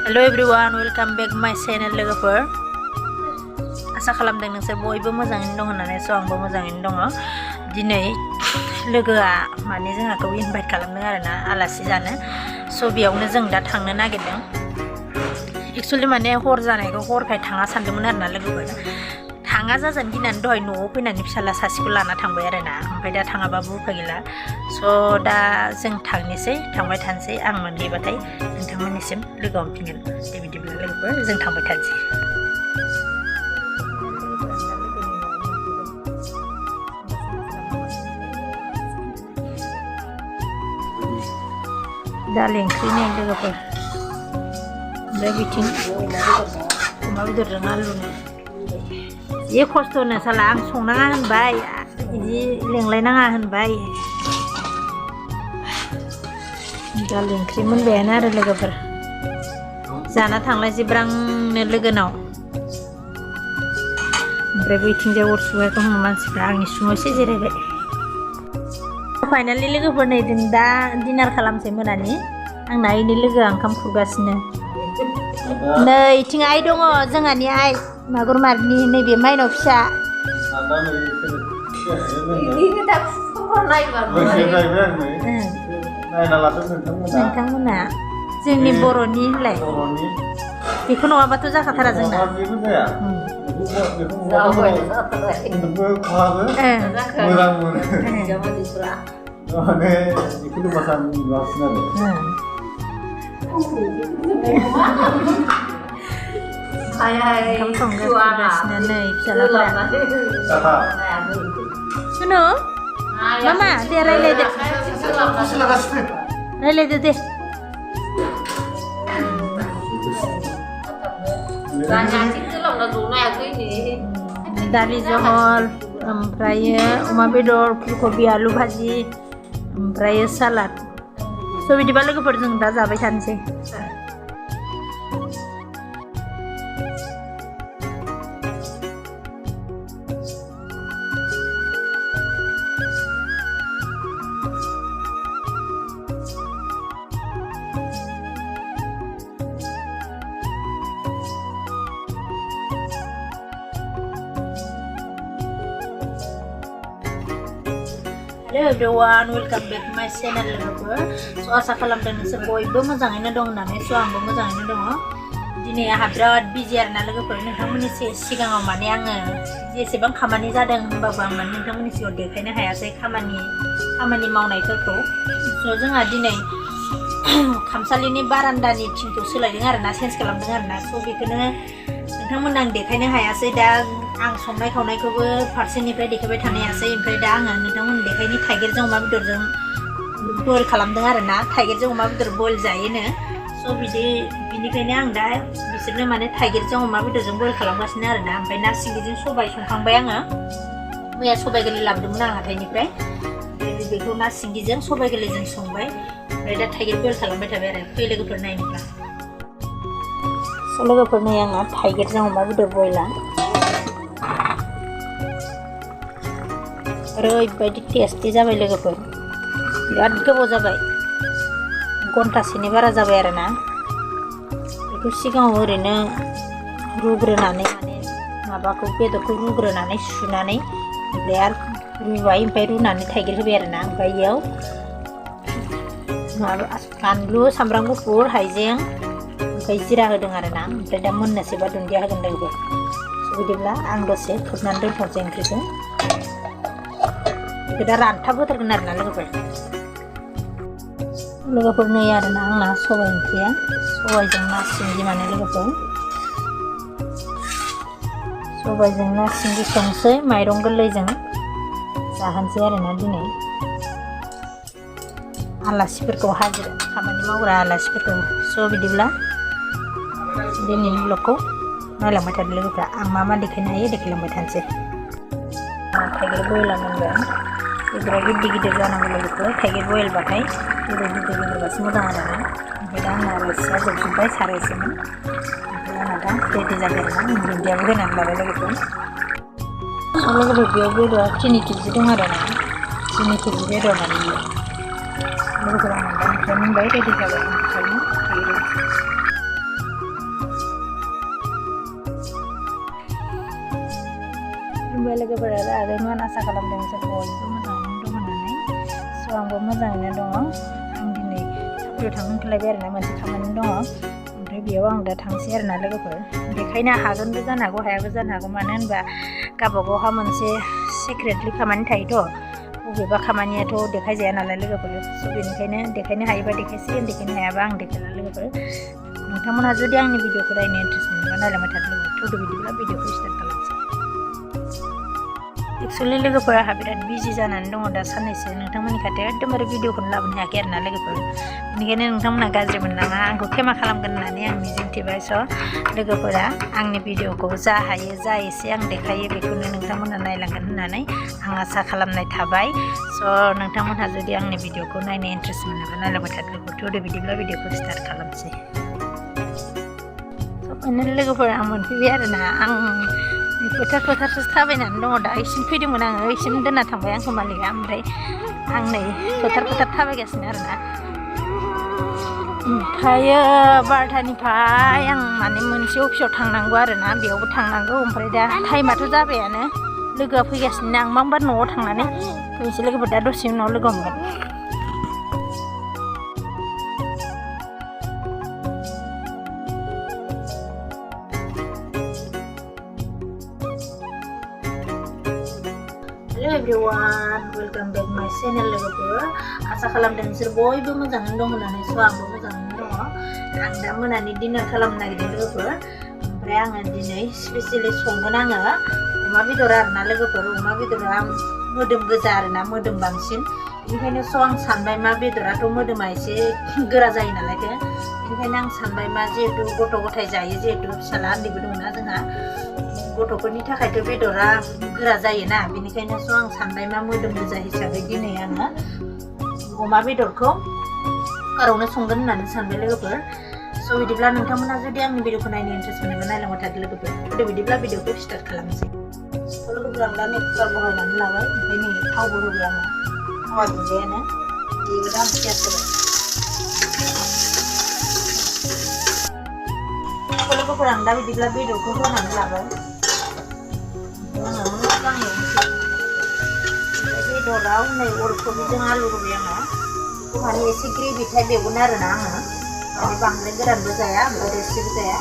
Hello everyone, welcome back my channel लोगोफोर आसा खालामदों नोंसोर बयबो मोजाङैनो दं होननानै स' आंबो मोजाङैनो दङ दिनै लोगोआ माने जोंहाखौ इनभाइट खालामदों आरोना आलासि जानो स' बेयावनो जों दा थांनो नागिरदों एक्चुअली माने हर जानायखौ हरखाय थाङा सानदोंमोन आरोना लोगोफोर थाङा जाजानो गिनानै दहाय न'आव फैनानै फिसाला सासेखौ लाना थांबाय आरोना ओमफ्राय दा थाङाबाबो उफाय गैला स' दा जों थांबाय थानोसै आं मोनहैबाथाय नोंथांमोननिसिम लोगो हमफिनगोन दे बिदिब्ला लोगोफोर जों थांबाय थानोसै दाल ओंख्रिनि लोगोफोर ओमफ्राय बिथिं अमा बेदरजों आलुनो ये खस्थ'नो साला आं संनाङा होनबाय बिदि लेंलायनाङा होनबाय दाल ओंख्रि मोनबायानो आरो लोगोफोर जाना थांलाय जिब्रांनो लोगोनाव ओमफ्राय बैथिंजाय अर सुगायखौ होनो मानसिफ्रा आंनि सुङावसो जिरायबाय फाइनालि लोगोफोर नै दा डिनार खालामसै मोनानि आंना इनि लोगोआ ओंखाम खुरगासिनो नै इथिं आइ दङ जोंहानि आइ मागुर मारनि नैबे माइनाव फिसा नोंथांमोना जोंनि बर'नि होनलाय बेखौ नङाबाथ' जाखाथारा जोंना ओंखाम संगासिनो नै फिसालाफोरा सुनु मामा दे रायलायदो दे दालि जहल ओमफ्रायो अमा बेदर फुलकबि आलु भाजि ओमफ्रायो सालाद स' बिदिबा लोगोफोर जों दा जाबाय थानोसै Hello everyone, welcome back to my channel लोगोफोर स' आसा खालामदों नोंसोर बयबो मोजाङैनो दं होननानै स' आंबो मोजाङैनो दङ दिनै आंहा बिराद बिजि आरोना लोगोफोर नोंथांमोननि सिगाङाव माने आङो जेसेबां खामानि जादों होनबाबो आं माने नोंथांमोननि सिगाङाव देखायनो हायासै खामानि मावनायफोरखौ स' जोंहा दिनै खामसालिनि बारान्दानि थिंखौ सोलायदों आरोना चेन्ज खालामदों आरोना स' बेखौनो नोंथांमोननो आं देखायनो हायासै दा आं संनाय खावनायखौबो फारसेनिफ्राय देखायबाय थानो हायासै ओमफ्राय दा आङो नोंथांमोन देखायनि थाइगिरजों अमा बेदरजों बयल खालामदों आरोना थाइगिरजों अमा बेदर बयल जायोनो स' बिनिखायनो आं दा बिसोरनो माने थाइगिरजों अमा बेदरजों बयल खालामगासिनो आरोना ओमफ्राय ना सिंगिजों सबाय संखांबाय आङो मैया सबाय गोरलै लाबोदोंमोन आं हाथाइनिफ्राय बेखौ ना सिंगिजों सबाय गोरलैजों संबाय ओमफ्राय दा थाइगिर बयल खालामबाय थाबाय आरो फै लोगोफोर नायनोब्ला स' लोगोफोर नै आंना थाइगिरजों अमा बेदर बयला ओरैबायदि टेस्टि जाबाय लोगोफोर बिराद गोबाव जाबाय घन्टासेनि बारा जाबाय आरोना बेखौ सिगाङाव ओरैनो रुग्रोनानै माने माबाखौ बेदरखौ रुग्रोनानै सुनानै ओमफ्राय आरो रुबाय ओमफ्राय रुनानै थाइगिर होबाय आरोना ओमफ्राय बेयाव माबा बानलु सामब्राम गुफुर हाइजें ओमफ्राय जिरा होदों आरोना ओमफ्राय दा मोननोसैबा दुन्दिया होगोन लोगोफोर बिदिब्ला आं दसे खोबनानै दोनथ'नोसै ओंख्रिखौ दा रानथाब होथारगोन आरोना लोगोफोर नै आरोना आंना सबाय ओंख्रिया सबायजों ना सिंगि माने लोगोफोर सबायजों ना सिंगि संसै माइरं गोरलैजों जाहोनसै आरोना दिनै आलासिफोरखौ हाजिरा खामानि मावग्रा आलासिफोरखौ स' बिदिब्ला दिनैनि ब्लगखौ नायलांबाय थादो लोगोफ्रा आं मा देखायनो हायो देखायलांबाय थानोसै थाइगिर बयला मोनबाय बेदरा गिदिर गिदिर जानांगौ लोगोफोर थाइगिर बयलबाथाय बेदर गिदिरबासो मोजां आरोना ओमफ्राय दा आंना आलासिया जोबजोब्बाय सारायसेमोन ओमफ्राय आंना दा रेडि जाबाय आरोना दुन्दियाबो होनानै लाबाय लोगोफोर लोगोफोर बेयाव बेदरा 3 केजि दं आरोना 3 केजि बेदर माने लोगोफोर आं दा ओंख्रिया मोनबाय रेडि जाबाय ओंखायनो खुलुमबाय लोगोफोरा आगैमोन आसा खालामदों नोंसोर बयबो मोजाङैनो दं होननानै स' आंबो मोजाङैनो दङ आं दिनै साख्रियाव थांनो ओंखारलायबाय आरोना मोनसे खामानि दङ ओमफ्राय बेयाव आं दा थांसै आरोना लोगोफोर देखायनो हागोनबो जानो हागौ हायाबो जानो हागौ मानो होनबा गावबागावहा मोनसे सिक्रेटलि खामानि थायोथ' बबेबा खामानियाथ' देखायजाया नालाय लोगोफोर स' बेनिखायनो देखायनो हायोबा देखायसिगोन देखायनो हायाबा आं देखायला लोगोफोर नोंथांमोनहा जुदि आंनि भिडिअखौ नायनो इन्ट्रेस्ट मोनोबा नायलांबाय थादो लोगोफोर थौदो बिदिब्ला भिडिअखौ स्टार्ट खालामसै एक्सुवेलि लोगोफोरा आंहा बिराद बिजि जानानै दङ दा साननैसो नोंथांमोननि खाथियाव एकदमबारे भिडिअखौनो लाबोनो हायाखै आरोना लोगोफोर बेनिखायनो नोंथांमोनहा गाज्रि मोननाङा आंखौ खेमा खालामगोन होननानै आं मिजिंथिबाय स' लोगोफोरा आंनि भिडिअखौ जा हायो जा एसे आं देखायो बेखौनो नोंथांमोनहा नायलांगोन होननानै आं आसा खालामनाय थाबाय स' नोंथांमोनहा जुदि आंनि भिडिअखौ नायनो इन्ट्रेस्ट मोनोबा नायलांबाय थादो लोगोफोर बिदिब्ला भिडिअखौ स्टार्ट खालामसै स' लोगोफोरा आं मोनफैबाय आरोना आं फोथारसो थाबायनानै दङ दा इसिम फैदोंमोन आङो इसिम दोनना थांबाय आंखौ मालिकआ ओमफ्राय आं नै फोथार थाबायगासिनो आरोना ओमफ्रायो 12टानिफ्राय आं माने मोनसे अफिसाव थांनांगौ आरोना बेयावबो थांनांगौ ओमफ्राय दा टाइमाथ' जाबायानो लोगोआ फैगासिनो आं माबा न'आव थांनानै फैनोसै लोगोफोर दा दसे उनाव लोगो हमगोन Hello everyone, welcome back my channel लोगोफोर आसा खालामदों नोंसोर बयबो मोजाङैनो दं होननानै स' आंबो मोजाङैनो दङ आं दा मोनानि डिनार खालामनो नागिरदों लोगोफोर ओमफ्राय आङो दिनै स्पेसियेलि संगोन आङो अमा बेदर आरोना लोगोफोर अमा बेदरा मोदोम गोजा आरोना मोदोम बांसिन बेनिखायनो स' आं सानबाय मा बेदराथ' मोदोमा एसे गोरा जायो नालायथो बेनिखायनो आं सानबाय मा जिहेतु गथ' गथाय जायो जिहेतु फिसाला उन्दैबो दंना जोंहा गथ'फोरनि थाखायथ' बेदरा गोरा जायोना बेनिखायनो स' आं सानबाय मा मोदोम गोजा हिसाबै दिनै आङो अमा बेदरखौ कुकारावनो संगोन होननानै सानबाय लोगोफोर स' बिदिब्ला नोंथांमोना जुदि आंनि भिडिअखौ नायनो इन्ट्रेस्ट मोनोबा नायलांबाय थादो लोगोफोर बिदिब्ला भिडिअखौ स्टार्ट खालामसै स' लोगोफोर आं दा नै कुकार बहायनानै लाबाय ओमफ्राय नै थावबो होबाय आङो थावा दुंबायानो बेबो दा आं पियास होबाय स' लोगोफोर आं दा बिदिब्ला बेदरखौ होनानै लाबाय बेदराव नै अलकबिजों आलु होबाय आङो बेखौ माने एसे ग्रेभि टाइप एवगोन आरोना आङो माने बांद्राय गोरानबो जाया ओमफ्राय रोसिबो जाया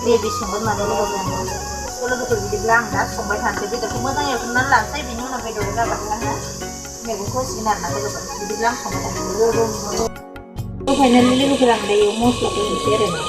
ग्रेभि संगोन माने लोगोफोर बिदिब्ला आं दा संबाय थानोसै बेदरखौ मोजां एवखांनानै लानोसै बिनि उनाव बेदर जाबाथाय आङो मैगंखौ होसिगोन आरोना लोगोफोर बिदिब्ला आं संबाय थानोसै फाइनालि लोगोफोर आं दायो मस्लाखौ होनोसै आरोना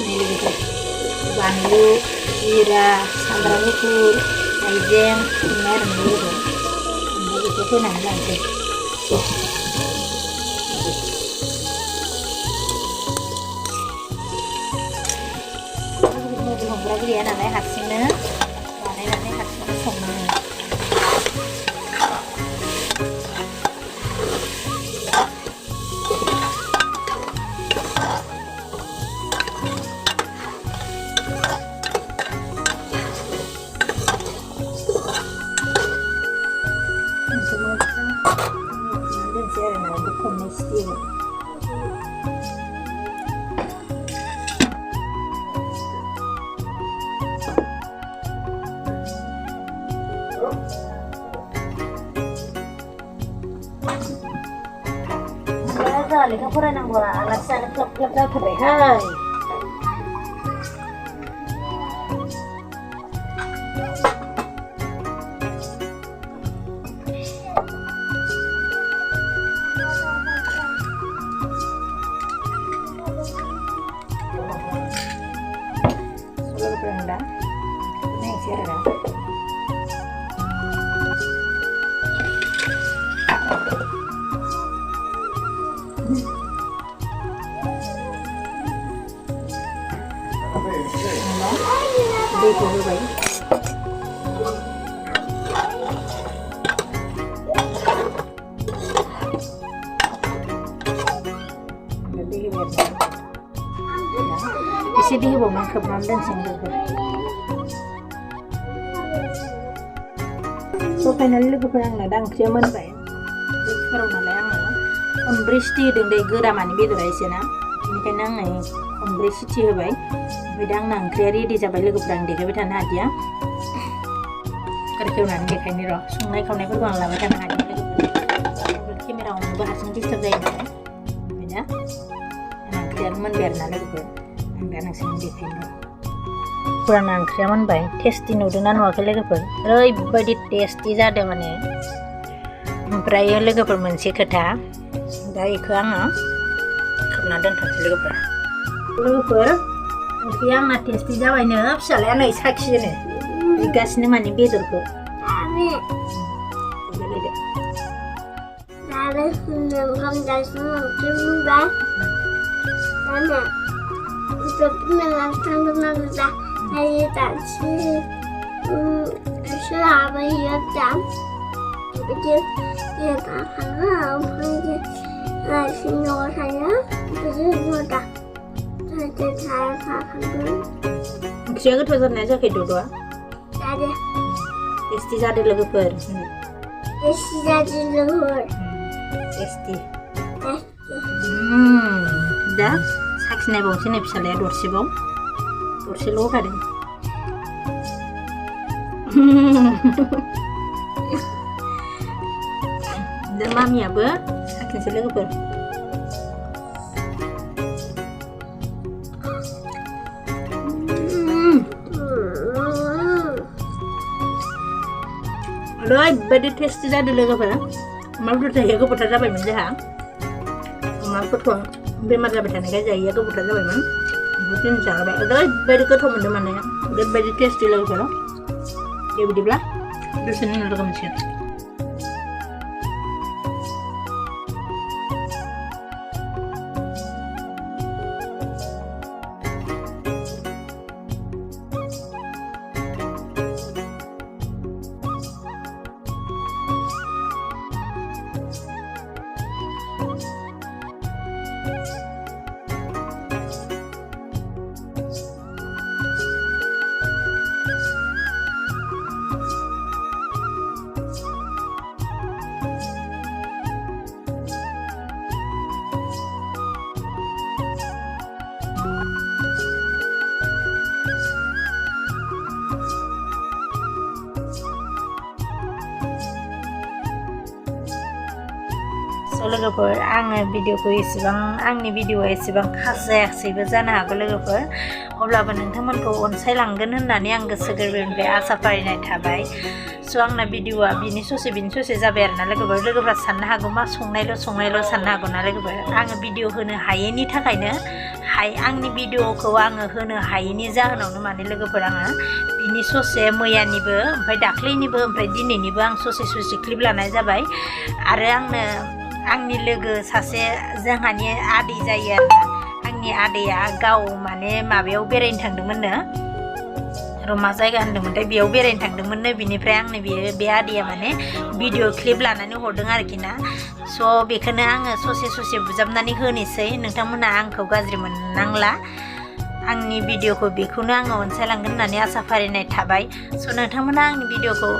नै लोगोफोर बानलु जिरा सामब्राम गुफुर हाइजें संनाय आरो लोगोफोर ओमफ्राय बेखौ होनानै लानोसै मबाइल हमग्राबो गैया नालाय हारसिंनो बानायनानै हारसिंनो संनाङो लेखा फरायनांगौ आलासि जानो क्लाब क्लाब जाथारबायहाय दा नायसै आरोना दैखौ होबाय एसे दै होबावना खोबनानै दोनसै लोगोफोर स' फाइनालि लोगोफोर आंना दा ओंख्रिया मोनबाय बे कुकाराव नालाय आङो खनब्रै सिटि होदों दै गोरा मानि बेदरा एसे ना बेनिखायनो आङो खनब्रै सिटि होबाय बिदां आंना ओंख्रिया रेडि जाबाय लोगोफोर आं देखायबाय थानो हादिया गारि खेवनानै देखायनो र' संनाय खावनायफोरखौ आं लाबाय थानो हादिया लोगोफोर केमेरा हमनोबो हारसिं डिस्टार्ब जायो नालाय ओमफ्राय दा आंना ओंख्रिया मोनबाय आरोना लोगोफोर आं दा नोंसोरनो देखायनो र' आंना ओंख्रिया मोनबाय टेस्टि नुदोंना नुवाखै लोगोफोर ओरैबायदि टेस्टि जादों माने ओमफ्राय लोगोफोर मोनसे खोथा दा बेखौ आङो खोबना दोनथ'नोसै लोगोफोर ओंख्रिया आंना टेस्टि जाबायनो फिसालाया नै साखिनो बिगासिनो माने बेदरखौ ओंख्रिया गोथाव जानाया जायाखै दद'आ टेस्टि जादों लोगोफोर टेस्टि दा साखिनायबावनोसै नै फिसालाया दरसेल' होखादों दा मामियाबो साखिनोसै लोगोफोर ओरैबायदि टेस्टि जादों लोगोफोर अमा बेदर जायैया गोबावथार जाबायमोन जोंहा अमाफोरखौ बेमार जाबाय थानायखाय जायैया गोबावथार जाबायमोन ओमफ्राय दिनै जाबाय ओरैबायदि गोथाव मोनदों माने ओरैबायदि टेस्टि लोगोफोर दे बिदिब्ला दसेनि उनाव लोगो मोनसिगोन लोगोफोर आङो भिडिअखौ आंनि भिडिअआ एसेबां खास जायाखैबो जानो हागौ लोगोफोर अब्लाबो नोंथांमोनखौ अनसायलांगोन होननानै आं गोसो गोरबोनिफ्राय आसा फारिनाय थाबाय स' आंना भिडिअआ बिनि ससे जाबाय आरोना लोगोफोरा साननो हागौ मा संनायल' साननो हागौ ना लोगोफोर आङो भिडिअ होनो हायैनि थाखायनो आंनि भिडिअखौ आङो होनो हायैनि जाहोनावनो माने लोगोफोर आङो बिनि ससे मैयानिबो ओमफ्राय दाख्लैनिबो ओमफ्राय दिनैनिबो आं ससे क्लिप लानाय जाबाय आरो आंनि लोगो सासे जोंहानि आदै जायो आरोना आंनि आदैया गाव माने माबायाव बेरायनो थांदोंमोननो रमा जायगा होनदोंमोनथाय बेयाव बेरायनो थांदोंमोननो बिनिफ्राय आंनो बे आदैया माने भिडिअ क्लिप लानानै हरदों आरोखि ना स' बेखौनो आङो ससे बुजाबनानै होनोसै नोंथांमोना आंखौ गाज्रि मोननांला आंनि भिडिअखौ बेखौनो आङो अनसायलांगोन होननानै आसा फारिनाय थाबाय स' नोंथांमोना आंनि भिडिअखौ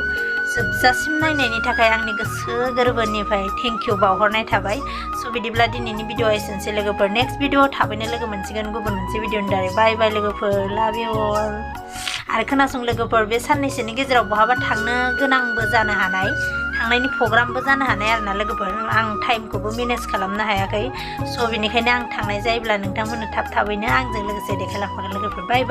जोबजासिम नायनायनि थाखाय आंनि गोसो गोरबोनिफ्राय थेंक इउ बावहरनाय थाबाय स' बिदिब्ला दिनैनि भिडिअआ एसेनोसै लोगोफोर नेक्स्ट भिडिअआव थाबैनो लोगो मोनसिगोन गुबुन मोनसे भिडिअनि दारै बाय लोगोफोर लाभ इउ अल आरो खोनासं लोगोफोर बे साननैसोनि गेजेराव बहाबा थांनो गोनांबो जानो हानाय थांनायनि प्रग्रामबो जानो हानाय आरोना लोगोफोर आं टाइमखौबो मेनेज खालामनो हायाखै स' बेनिखायनो आं थांनाय जायोब्ला नोंथांमोननो थाबैनो आंजों लोगोसे देखायलांफागोन लोगोफोर बाय